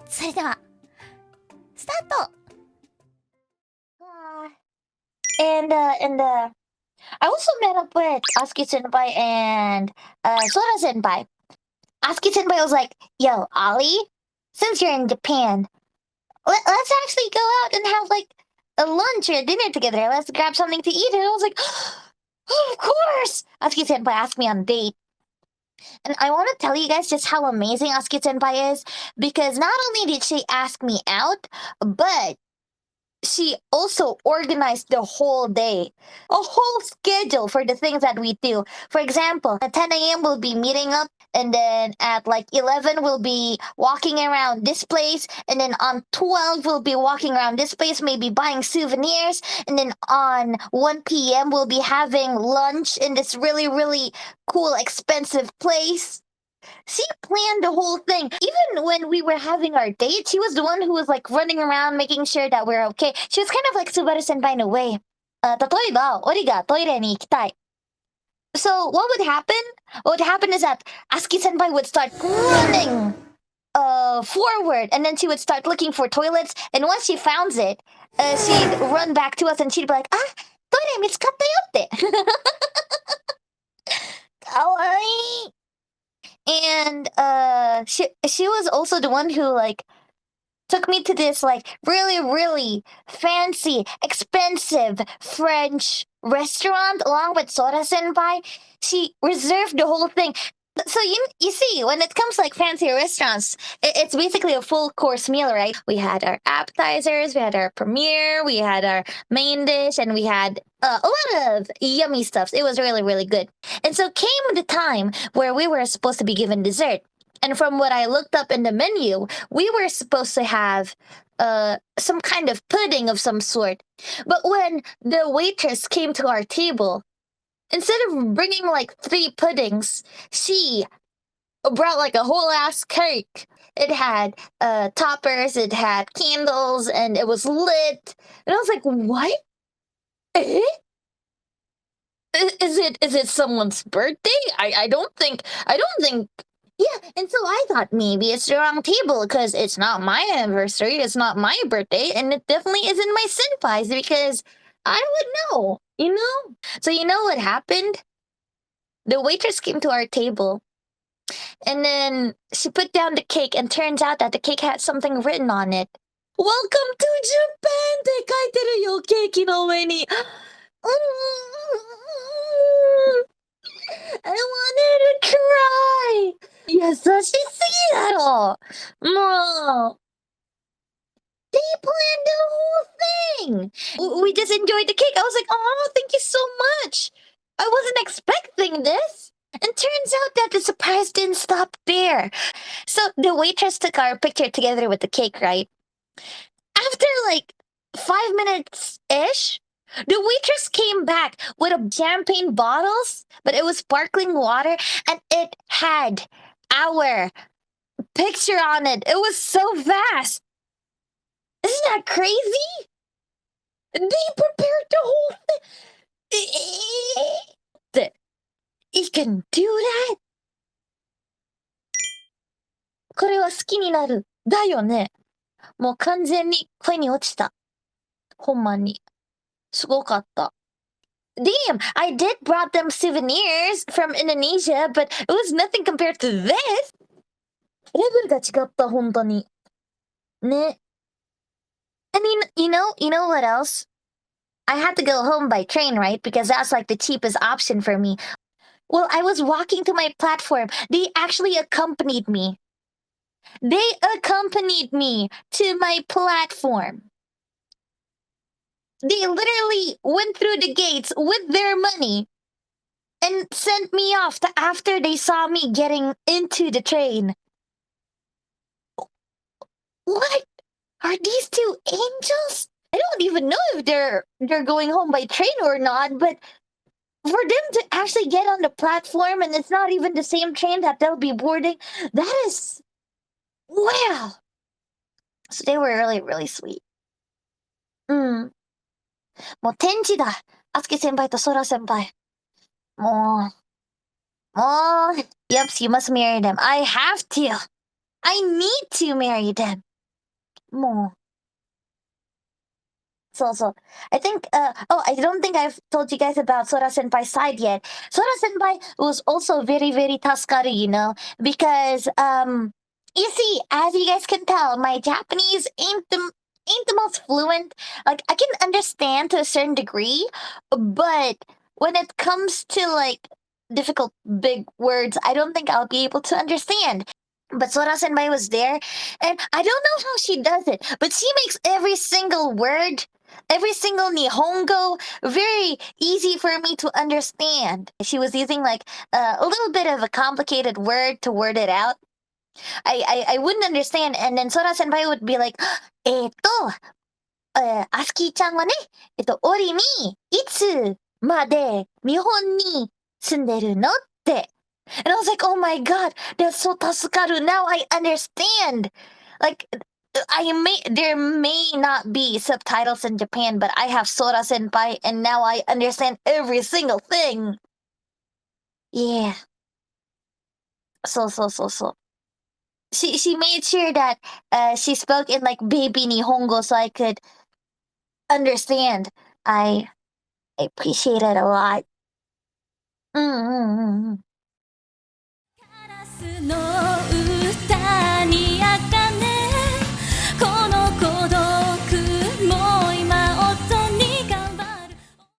それではスタート。 And I also met up with AZKi Senpai and Sora Senpai. AZKi Senpai was like, "Yo, Ollie, since you're in Japan, let's actually go out and have like a lunch or a dinner together. Let's grab something to eat." And I was like, "Oh, of course!" AZKi Senpai asked me on a date. And I want to tell you guys just how amazing AZKi Senpai is, because not only did she ask me out, but she also organized the whole day, a whole schedule for the things that we do. For example, at 10 a.m. we'll be meeting up, and then at like 11 we'll be walking around this place, and then on 12 we'll be walking around this place, maybe buying souvenirs, and then on 1 p.m. we'll be having lunch in this really, really cool, expensive place. She planned the whole thing. Even when we were having our date, she was the one who was like running around making sure that we're okay. She was kind of like Subaru Senpai in a way. 例えば、オリがトイレに行きたい. So what would happen? What would happen is that AZKi Senpai would start running forward, and then she would start looking for toilets. And once she found it, she'd run back to us and she'd be like, "Ah, トイレ見つかったよって." かわいい. And she was also the one who like took me to this like really, really fancy, expensive French restaurant along with Sora Senpai. She reserved the whole thing. So you see, when it comes to like fancy restaurants, it's basically a full course meal, right? We had our appetizers, we had our premiere, we had our main dish, and we had a lot of yummy stuffs. It was really, really good. And so came the time where we were supposed to be given dessert. And from what I looked up in the menu, we were supposed to have some kind of pudding of some sort. But when the waitress came to our table, instead of bringing like 3 puddings, she brought like a whole ass cake. It had toppers, it had candles, and it was lit. And I was like, "What? Eh? Is it someone's birthday? I don't think. Yeah." And so I thought maybe it's the wrong table because it's not my anniversary, it's not my birthday, and it definitely isn't my senpai's because I would know, you know? So you know what happened? The waitress came to our table, and then she put down the cake, and turns out that the cake had something written on it. "Welcome to Japan!" って書いてるよ、ケーキの上に。I wanted to cry! 優しすぎだろ。もう。They planned the whole thing! We just enjoyed the cake. I was like, "Oh, thank you so much. I wasn't expecting this." And turns out that the surprise didn't stop there. So the waitress took our picture together with the cake, right? After like 5 minutes-ish, the waitress came back with a champagne bottles, but it was sparkling water, and it had our picture on it. It was so fast. Isn't that crazy? They prepared the whole thing. You can do that? これは好きになる。だよね。もう完全に恋に落ちた。ほんまに。すごかった。Damn, I did brought them souvenirs from Indonesia, but it was nothing compared to this. レベルが違った、本当に。ね。I mean, you know what else? I had to go home by train, right? Because that's like the cheapest option for me. Well, I was walking to my platform. They actually accompanied me. They accompanied me to my platform. They literally went through the gates with their money and sent me off after they saw me getting into the train. What? Are these 2 angels? I don't even know if they're going home by train or not, but for them to actually get on the platform and it's not even the same train that they'll be boarding, that is... wow! So they were really, really sweet. もう天使だ。AZKi先輩とSora先輩。もう。Yep, you must marry them. I have to. I need to marry them. more. So I think I don't think I've told you guys about Sora Senpai's side yet. Sora Senpai was also very, very Taskaru, because you see, as you guys can tell, my Japanese ain't the most fluent. Like I can understand to a certain degree, but when it comes to like difficult big words, I don't think I'll be able to understand. But Sora Senpai was there, and I don't know how she does it, but she makes every single word, every single Nihongo very easy for me to understand. She was using like a little bit of a complicated word to word it out. I wouldn't understand, and then Sora Senpai would be like, アスキーちゃんはね、オリにいつまで日本に住んでるのって。And I was like, oh my god, that's so tasukaru. Now I understand. Like, there may not be subtitles in Japan, but I have Sora Senpai, and now I understand every single thing. Yeah. So. She made sure that she spoke in like baby Nihongo so I could understand. I appreciate it a lot.